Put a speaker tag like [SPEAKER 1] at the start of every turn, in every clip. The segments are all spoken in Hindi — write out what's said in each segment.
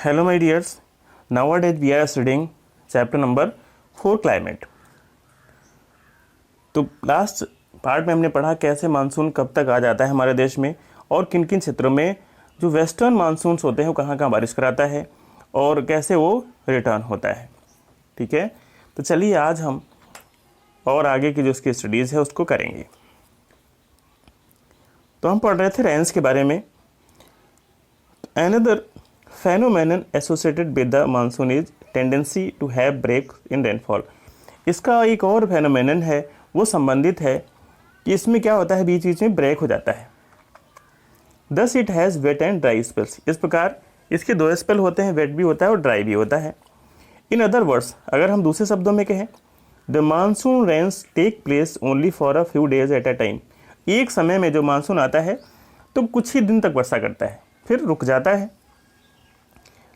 [SPEAKER 1] Hello my dears, nowadays we are studying chapter number 4 climate। तो लास्ट पार्ट में हमने पढ़ा कैसे मानसून कब तक आ जाता है हमारे देश में और किन किन क्षेत्रों में जो वेस्टर्न मानसून्स होते हैं वो कहाँ कहाँ बारिश कराता है और कैसे वो रिटर्न होता है। ठीक है, तो चलिए आज हम और आगे की जो उसकी स्टडीज़ है उसको करेंगे। तो हम पढ़ रहे थे रेंस के बारे में। Another phenomenon associated with the monsoon is tendency to have break in rainfall। इसका एक और phenomenon है, वो संबंधित है कि इसमें क्या होता है, बीच बीच में ब्रेक हो जाता है। Thus it has wet and dry spells। इस प्रकार इसके दो स्पेल होते हैं, वेट भी होता है और ड्राई भी होता है। इन अदर वर्ड्स, अगर हम दूसरे शब्दों में कहें, the monsoon rains take place only for a few days at a time. एक समय में जो मानसून आता है तो कुछ ही दिन तक वर्षा करता है, फिर रुक जाता है।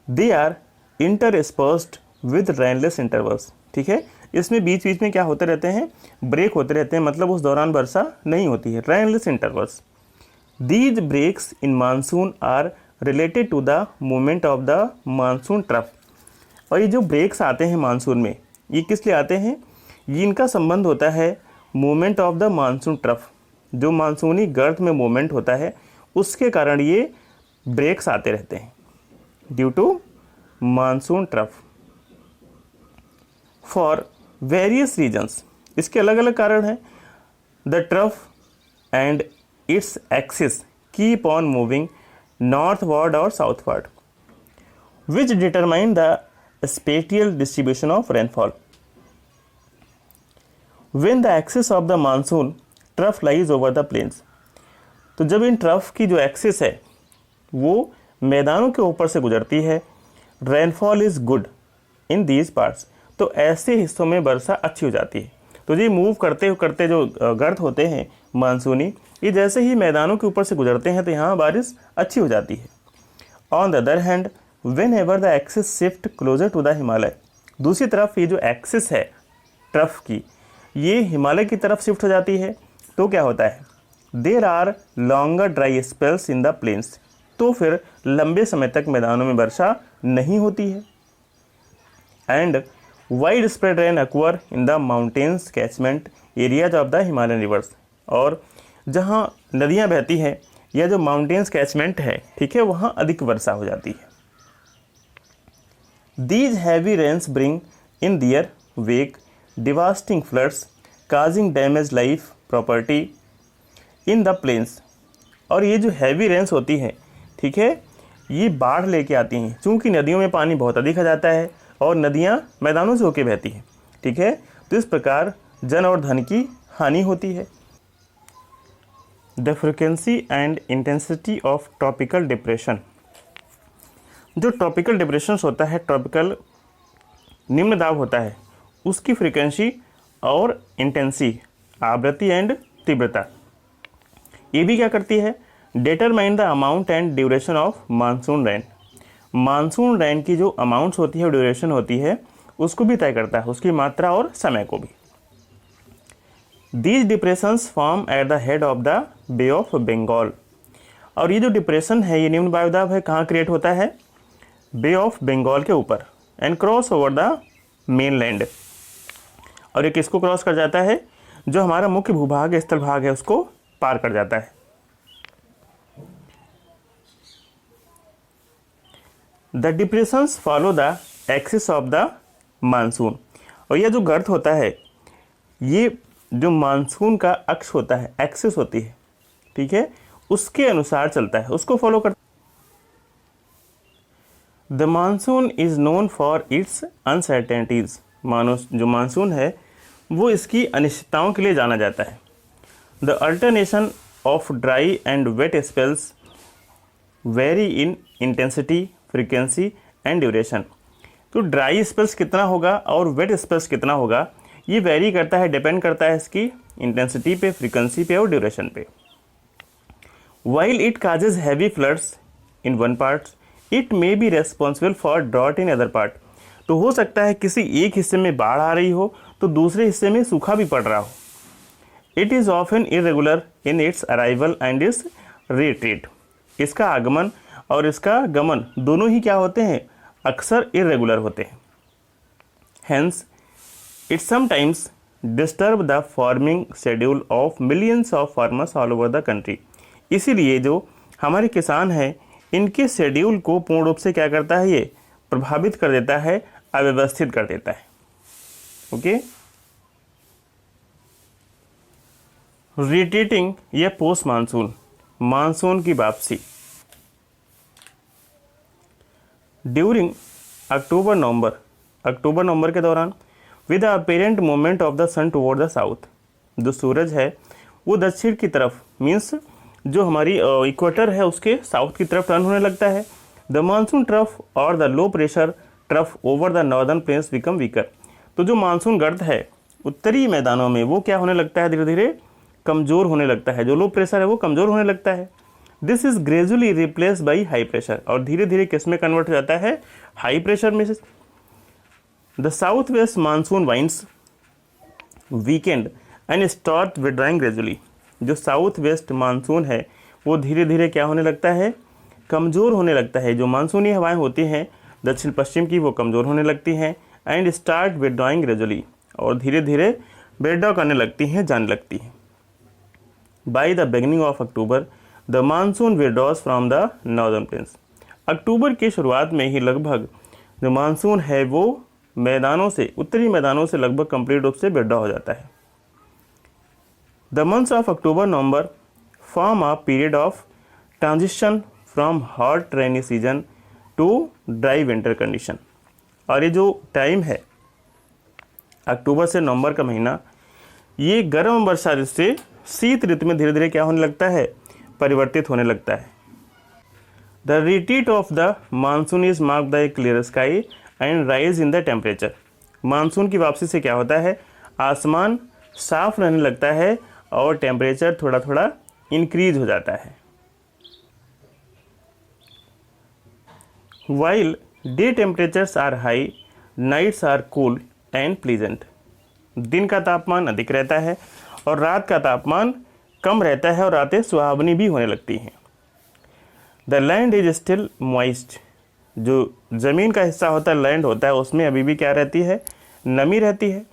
[SPEAKER 1] They are interspersed with rainless intervals. ठीक है, इसमें बीच बीच में क्या होते रहते हैं, ब्रेक होते रहते हैं, मतलब उस दौरान वर्षा नहीं होती है, rainless intervals. These breaks in monsoon are related to the movement of the monsoon trough. और ये जो ब्रेक्स आते हैं मानसून में, ये किस लिए आते हैं, ये इनका संबंध होता है movement of the monsoon trough. जो मानसूनी गर्त में मूवमेंट होता है उसके कारण ये ब्रेक्स आते रहते हैं, due to monsoon trough for various regions. इसके अलग अलग कारण हैं। The trough and its axis keep on moving northward और southward which determine the spatial distribution of rainfall. When the axis of the monsoon trough lies over the plains. तो जब इन ट्रफ की जो एक्सिस है वो मैदानों के ऊपर से गुजरती है, rainfall is good in these parts. तो ऐसे हिस्सों में वर्षा अच्छी हो जाती है। तो ये मूव करते करते जो गर्त होते हैं मानसूनी, ये जैसे ही मैदानों के ऊपर से गुजरते हैं तो यहाँ बारिश अच्छी हो जाती है। On the other hand whenever the axis shift closer to the Himalaya. दूसरी तरफ ये जो एक्सिस है ट्रफ की, ये हिमालय की तरफ शिफ्ट हो जाती है तो क्या होता है, there are longer dry spells in the plains. तो फिर लंबे समय तक मैदानों में वर्षा नहीं होती है। And wide spread rain occur in the mountains catchment areas of the Himalayan rivers. और जहाँ नदियाँ बहती हैं या जो माउंटेन्स कैचमेंट है, ठीक है, वहाँ अधिक वर्षा हो जाती है। These heavy rains bring in their wake devastating floods causing damage life property in the plains. और ये जो हैवी रेन्स होती हैं, ठीक है, ये बाढ़ लेके आती हैं, चूँकि नदियों में पानी बहुत अधिक आ जाता है और नदियाँ मैदानों से होके बहती हैं। ठीक है, तो इस प्रकार जन और धन की हानि होती है। The frequency and intensity of tropical depression. जो ट्रॉपिकल डिप्रेशन होता है, ट्रॉपिकल निम्न दाब होता है, उसकी फ्रिक्वेंसी और इंटेंसी, आवृत्ति एंड तीव्रता, ये भी क्या करती है, determine the amount and duration of monsoon rain. Monsoon rain की जो अमाउंट्स होती है, ड्यूरेशन होती है, उसको भी तय करता है, उसकी मात्रा और समय को भी। These depressions form at the head of the bay of Bengal. और ये जो डिप्रेशन है, ये निम्न वायुदाब है, कहाँ क्रिएट होता है, बे ऑफ बंगाल के ऊपर, and cross over the main land. और ये किसको क्रॉस कर जाता है, जो हमारा मुख्य भूभाग स्थल भाग है उसको पार कर जाता है। The depressions follow the axis of the monsoon. और यह जो गर्त होता है, ये जो मानसून का अक्ष होता है, एक्सिस होती है, ठीक है, उसके अनुसार चलता है, उसको फॉलो करता है। The monsoon is known for its uncertainties. जो मानसून है वो इसकी अनिश्चितताओं के लिए जाना जाता है। The alternation of dry and wet spells vary in intensity, frequency and duration. तो ड्राई स्पेल्स कितना होगा और वेट स्पेल्स कितना होगा, ये वेरी करता है, डिपेंड करता है इसकी इंटेंसिटी पे, फ्रीक्वेंसी पे और ड्यूरेशन पे। While it causes heavy floods in one part, it may be responsible for drought in other part. तो हो सकता है किसी एक हिस्से में बाढ़ आ रही हो तो दूसरे हिस्से में सूखा भी पड़ रहा हो। It is often irregular in its arrival and it's retreat. इसका आगमन और इसका गमन दोनों ही क्या होते हैं, अक्सर इरेगुलर होते हैं। Hence, it sometimes disturb the farming schedule of millions of farmers all over the country। इसीलिए जो हमारे किसान हैं इनके शेड्यूल को पूर्ण रूप से क्या करता है, ये प्रभावित कर देता है, अव्यवस्थित कर देता है। ओके, रिट्रीटिंग या पोस्ट मानसून, मानसून की वापसी। ड्यूरिंग अक्टूबर नवंबर के दौरान with the apparent movement of the sun toward the south, जो सूरज है वो दक्षिण की तरफ, मीन्स जो हमारी इक्वेटर है उसके साउथ की तरफ टर्न होने लगता है। द मानसून ट्रफ और the low pressure trough over the northern plains become weaker. तो जो मानसून गर्त है उत्तरी मैदानों में वो क्या होने लगता है, धीरे धीरे कमज़ोर होने लगता है। जो लो प्रेशर है वो कमज़ोर होने लगता है। This is gradually replace by high pressure, और धीरे धीरे किस में कन्वर्ट हो जाता है, हाई प्रेशर में। The south west monsoon winds weekend and start withdrawing gradually. जो साउथ वेस्ट मानसून है वो धीरे धीरे क्या होने लगता है, कमज़ोर होने लगता है। जो मानसूनी हवाएं होती हैं दक्षिण पश्चिम की वो कमज़ोर होने लगती हैं। एंड स्टार्ट विड्रॉइंग ग्रेजुअली, और धीरे धीरे विड्रॉ करने लगती हैं, जाने लगती हैं। By the beginning of October the monsoon withdraws from the northern plains. अक्टूबर की शुरुआत में ही लगभग जो मानसून है वो मैदानों से, उत्तरी मैदानों से लगभग कंप्लीट रूप से विड्रॉ हो जाता है। The months of October November form a period of transition from hot rainy season two dry winter condition. और ये जो टाइम है अक्टूबर से नवंबर का महीना, ये गर्म वर्षा ऋतु से शीत ऋतु में धीरे धीरे क्या होने लगता है, परिवर्तित होने लगता है। The retreat of the monsoon is marked by clear sky and rise in the temperature. Monsoon की वापसी से क्या होता है, आसमान साफ रहने लगता है और टेम्परेचर थोड़ा थोड़ा इंक्रीज हो जाता है। While day temperatures are high, nights are cool and pleasant. दिन का तापमान अधिक रहता है और रात का तापमान कम रहता है और रातें सुहावनी भी होने लगती हैं। The land is still moist. जो ज़मीन का हिस्सा होता है, लैंड होता है, उसमें अभी भी क्या रहती है, नमी रहती है।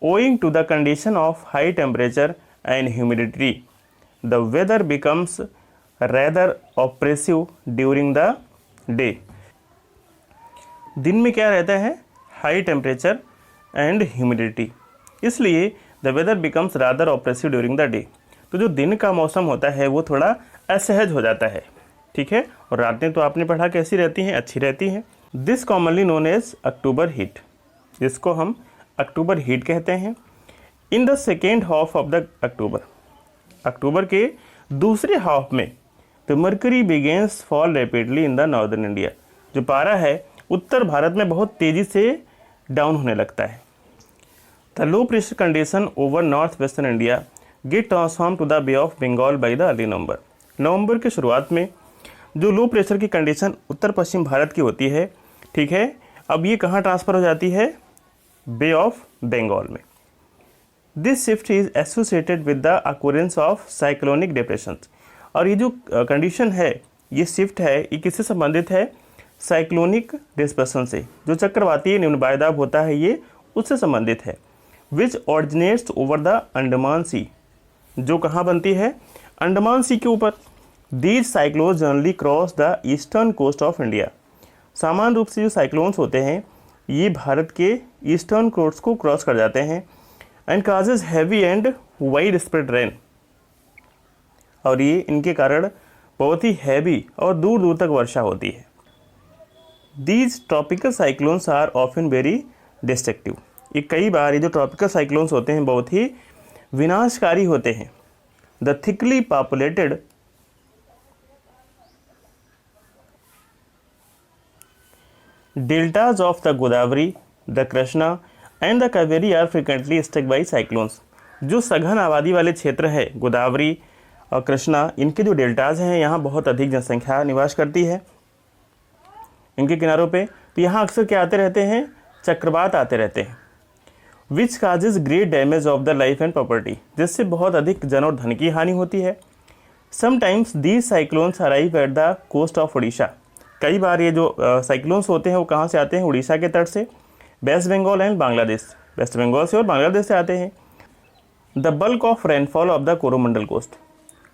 [SPEAKER 1] Owing to the condition of high temperature and humidity the weather becomes rather oppressive during the day. दिन में क्या रहता है, हाई टेम्परेचर एंड ह्यूमिडिटी, इसलिए the weather becomes rather oppressive during the day. तो जो दिन का मौसम होता है वो थोड़ा असहज हो जाता है, ठीक है। और रातें तो आपने पढ़ा कैसी रहती हैं, अच्छी रहती हैं। This commonly known as October heat, जिसको हम अक्टूबर हीट कहते हैं। In the second half of the October के दूसरे हाफ में the mercury begins fall rapidly in the northern India. जो पारा है उत्तर भारत में बहुत तेज़ी से डाउन होने लगता है। The low pressure condition over north western India get transform to the bay of Bengal by the early November की शुरुआत में जो लो प्रेशर की कंडीशन उत्तर पश्चिम भारत की होती है, ठीक है, अब ये कहाँ ट्रांसफ़र हो जाती है, बे ऑफ बंगाल में। This shift is associated with the occurrence of cyclonic depressions. और ये जो कंडीशन है, ये शिफ्ट है, ये किससे संबंधित है, साइक्लोनिक डिस्पर्सन से। जो चक्रवातीय निम्न वायुदाब होता है ये उससे संबंधित है। Which originates over the Andaman Sea, जो कहाँ बनती है, अंडमान सी के ऊपर। These cyclones generally cross the eastern coast of India. सामान्य रूप से जो साइक्लोन्स होते हैं ये भारत के ईस्टर्न कोस्ट को क्रॉस कर जाते हैं। And causes heavy and wide spread rain, और ये इनके कारण बहुत ही हैवी और दूर दूर तक वर्षा होती है। These tropical cyclones are often very destructive. ये कई बार ये जो ट्रॉपिकल साइक्लोन्स होते हैं बहुत ही विनाशकारी होते हैं। The thickly populated deltas of the Godavari, the Krishna and the Kaveri are frequently struck by cyclones. जो सघन आबादी वाले क्षेत्र है गोदावरी और कृष्णा, इनके जो डेल्टाज हैं यहाँ बहुत अधिक जनसंख्या निवास करती है इनके किनारों पे। तो यहाँ अक्सर क्या आते रहते हैं, चक्रवात आते रहते हैं। Which causes great damage of the life and property, जिससे बहुत अधिक जन और धन की हानि होती है। Sometimes these cyclones arrive at the coast of Orissa. कई बार ये जो साइक्लोन्स होते हैं वो कहाँ से आते हैं, उड़ीसा के तट से, West Bengal and Bangladesh, West Bengal से और बांग्लादेश से आते हैं। The bulk of rainfall of the Coromandel coast,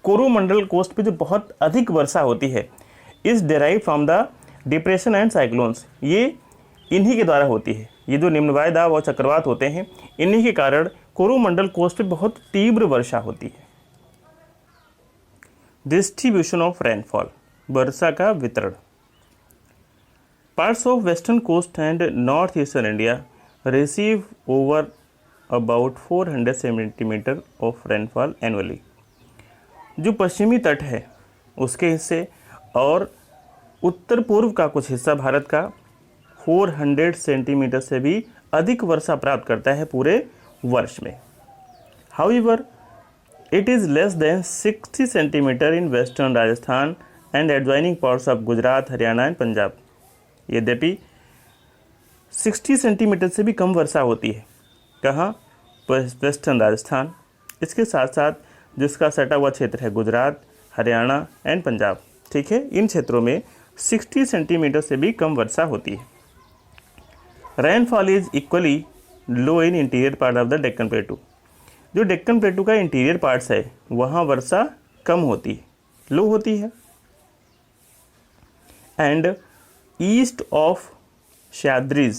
[SPEAKER 1] Coromandel coast पे जो बहुत अधिक वर्षा होती है is derive from the depression and cyclones, ये इन्हीं के द्वारा होती है। ये जो निम्नवायु दाब और चक्रवात होते हैं इन्हीं के कारण कोरोमंडल कोस्ट पे बहुत तीव्र वर्षा होती है। डिस्ट्रीब्यूशन ऑफ रेनफॉल, वर्षा का वितरण। Parts of western coast and north eastern India receive over about 400 centimetre of rainfall annually. जो पश्चिमी तट है उसके हिस्से और उत्तर पूर्व का कुछ हिस्सा भारत का 400 सेंटीमीटर से भी अधिक वर्षा प्राप्त करता है पूरे वर्ष में। However it is less than 60 centimetre in western Rajasthan and adjoining parts of Gujarat, Haryana and Punjab. यद्यपि 60 सेंटीमीटर से भी कम वर्षा होती है कहाँ, वेस्टर्न राजस्थान, इसके साथ साथ जिसका सटा हुआ क्षेत्र है गुजरात, हरियाणा एंड पंजाब, ठीक है, इन क्षेत्रों में 60 सेंटीमीटर से भी कम वर्षा होती है। Rainfall is equally low in interior part of the Deccan प्लेटू, जो डेक्कन प्लेटू का इंटीरियर पार्ट्स है वहाँ वर्षा कम होती है, लो होती है। And east of Sahyadris,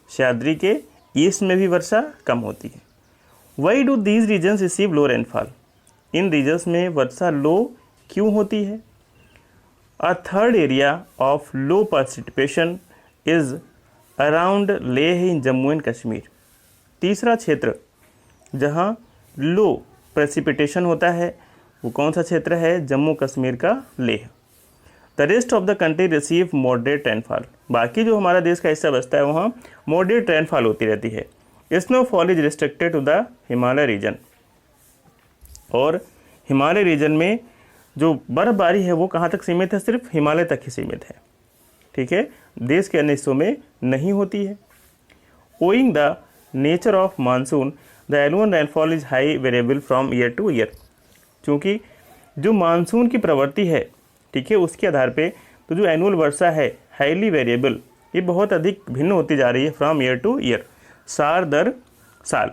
[SPEAKER 1] Sahyadri के ईस्ट में भी वर्षा कम होती है। Why do these regions receive low rainfall, इन रीजन्स में वर्षा लो क्यों होती है। A third area of low participation is around Leh in Jammu and Kashmir, तीसरा क्षेत्र जहाँ लो प्रेसिपिटेशन होता है वो कौन सा क्षेत्र है, जम्मू कश्मीर का Leh. The rest of the country receive moderate rainfall, बाकी जो हमारा देश का हिस्सा बचता है वहाँ मॉडरेट रेनफॉल होती रहती है। Snowfall is restricted to the Himalaya region, और हिमालय रीजन में जो बर्फबारी है वो कहाँ तक सीमित है, सिर्फ हिमालय तक ही सीमित है, ठीक है, देश के अन्य हिस्सों में नहीं होती है। Owing the nature of monsoon the annual rainfall is high variable from year two year, क्योंकि जो मानसून की प्रवृत्ति है, ठीक है, उसके आधार पे तो जो एनुअल वर्षा है हाईली वेरिएबल, ये बहुत अधिक भिन्न होती जा रही है फ्रॉम ईयर टू ईयर, साल दर साल।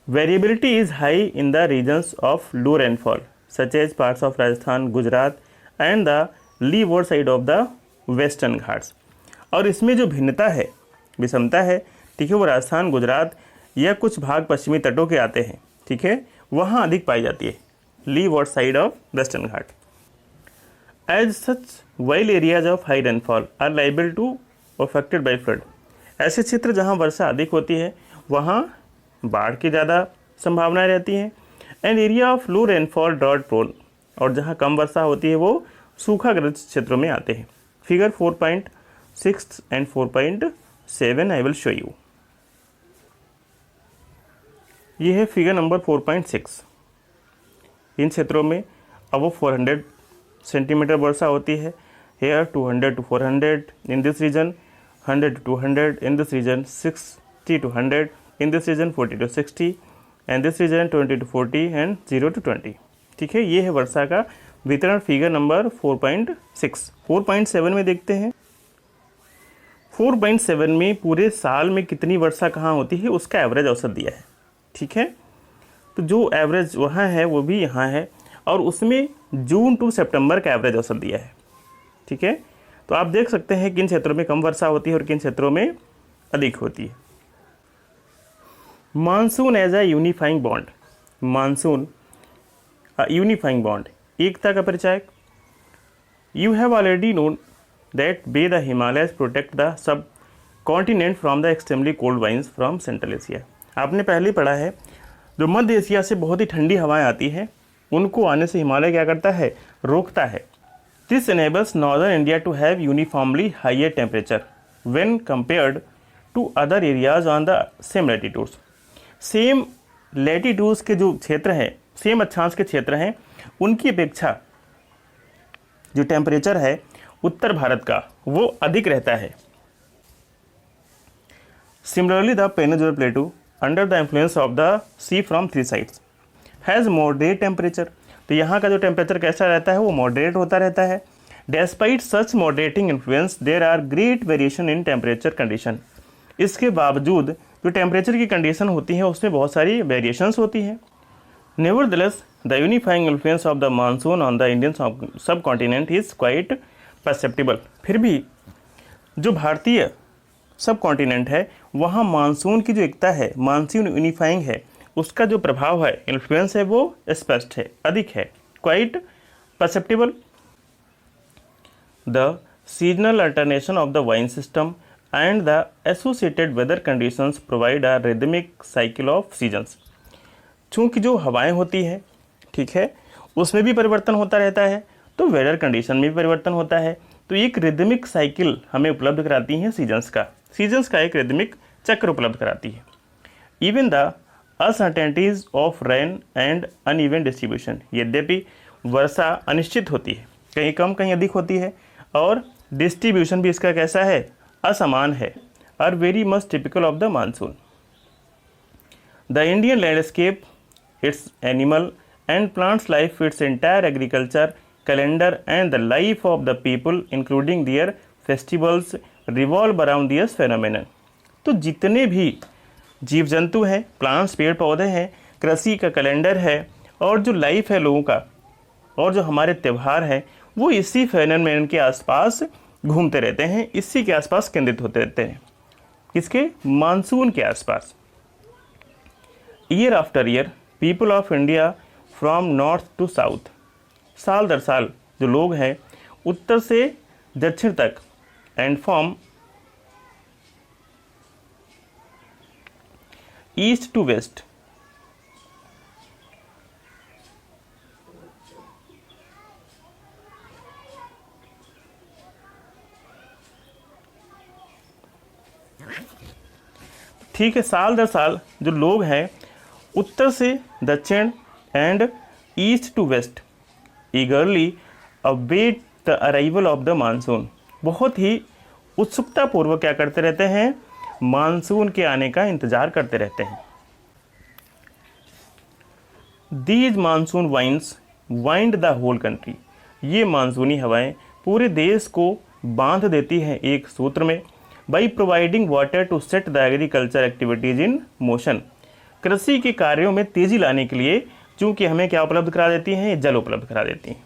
[SPEAKER 1] Variability is high in the regions of low rainfall such as parts of Rajasthan, Gujarat and the leeward side of the western Ghats, और इसमें जो भिन्नता है, विषमता है, ठीक है, वो राजस्थान, गुजरात या कुछ भाग पश्चिमी तटों के आते हैं, ठीक है, वहाँ अधिक पाई जाती है, leeward side of western Ghat. As such wild areas of high rainfall are liable to affected by flood, ऐसे क्षेत्र जहाँ वर्षा अधिक होती है वहाँ बाढ़ की ज़्यादा संभावनाएं रहती हैं। And area of low rainfall drought prone, और जहाँ कम वर्षा होती है वो सूखाग्रस्त क्षेत्रों में आते हैं। Figure 4.6 and 4.7 I will show you. ये है फिगर नंबर 4.6। इन क्षेत्रों में अब 400 सेंटीमीटर वर्षा होती है। Here 200 to 400 in this region, 100 to 200 in this region, 60 to 100 in this region, 40 to 60 and this region, 20 to 40 and 0 to 20, ठीक है। ये है वर्षा का वितरण, फिगर नंबर 4.6। 4.7 में देखते हैं। 4.7 में पूरे साल में कितनी वर्षा कहाँ होती है उसका एवरेज औसत दिया है, ठीक है। तो जो एवरेज वहाँ है वो भी यहाँ है, और उसमें जून टू सितंबर का एवरेज औसत दिया है, ठीक है। तो आप देख सकते हैं किन क्षेत्रों में कम वर्षा होती है और किन क्षेत्रों में अधिक होती है। Monsoon as a unifying bond, monsoon unifying bond, एकता का परिचायक। You have already known that by the Himalayas protect the subcontinent from the extremely cold winds from central Asia. आपने पहले ही पढ़ा है, जो मध्य एशिया से बहुत ही ठंडी हवाएं आती हैं उनको आने से हिमालय क्या करता है, रोकता है। This enables northern India to have uniformly higher temperature when compared to other areas on the same latitudes. Same latitudes के जो क्षेत्र हैं, सेम अक्षांश के क्षेत्र हैं, उनकी अपेक्षा जो टेम्परेचर है उत्तर भारत का वो अधिक रहता है। Similarly, the Peninsular Plateau, under the influence of the sea from three sides, has moderate temperature. तो यहाँ का जो टेम्परेचर कैसा रहता है वो मॉडरेट होता रहता है। Despite such moderating influence there are great variation in temperature condition. इसके बावजूद जो टेम्परेचर की कंडीशन होती है उसमें बहुत सारी वेरिएशंस होती हैं। Nevertheless the unifying influence of the monsoon on the Indian सब कॉन्टिनेंट इज़ क्वाइट परसेप्टिबल। फिर भी जो भारतीय सब कॉन्टिनेंट है वहाँ मानसून की जो एकता है, मानसून यूनिफाइंग है, उसका जो प्रभाव है, इन्फ्लुएंस है, वो स्पष्ट है, अधिक है, quite perceptible. The seasonal alternation of the wind system and the associated weather conditions provide a rhythmic cycle of seasons. चूँकि जो हवाएं होती हैं, ठीक है, उसमें भी परिवर्तन होता रहता है, तो वेदर कंडीशन में भी परिवर्तन होता है। तो एक रिदमिक साइकिल हमें उपलब्ध कराती है सीजन्स का एक रिदमिक चक्र उपलब्ध कराती है। Even the uncertainties of rain and uneven distribution. यद्यपि वर्षा अनिश्चित होती है, कहीं कम कहीं अधिक होती है, और डिस्ट्रीब्यूशन भी इसका कैसा है, असमान है, are very much typical of the monsoon. The Indian landscape, its animal and plants life, its entire agriculture calendar and the life of the people including their festivals revolve around this phenomenon. तो जितने भी जीव जंतु हैं, प्लांट्स, पेड़ पौधे हैं, कृषि का कैलेंडर है, और जो लाइफ है लोगों का, और जो हमारे त्यौहार हैं, वो इसी फेनोमेनन के आसपास घूमते रहते हैं, इसी के आसपास केंद्रित होते रहते हैं। किसके? मानसून के आसपास। Year after year people of India from north to south, साल दर साल जो लोग हैं उत्तर से दक्षिण तक, and from east to west, ठीक है, साल दर साल जो लोग हैं उत्तर से दक्षिण and east to west eagerly await the arrival of the monsoon, बहुत ही उत्सुकता पूर्वक क्या करते रहते हैं, मानसून के आने का इंतजार करते रहते हैं। These monsoon winds wind the whole country, ये मानसूनी हवाएं पूरे देश को बांध देती हैं एक सूत्र में। By providing water to set the agriculture activities in motion, कृषि के कार्यों में तेजी लाने के लिए चूँकि हमें क्या उपलब्ध करा देती हैं, जल उपलब्ध करा देती हैं।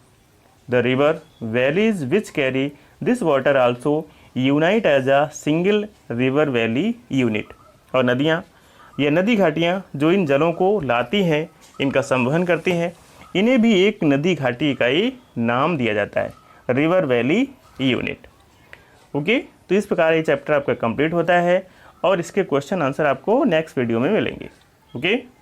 [SPEAKER 1] The river valleys which carry this water also unite as a single river valley unit, और नदियाँ या नदी घाटियाँ जो इन जलों को लाती हैं, इनका संवहन करती हैं, इन्हें भी एक नदी घाटी इकाई नाम दिया जाता है, रिवर वैली यूनिट। ओके, तो इस प्रकार ये चैप्टर आपका कंप्लीट होता है, और इसके क्वेश्चन आंसर आपको नेक्स्ट वीडियो में मिलेंगे। ओके।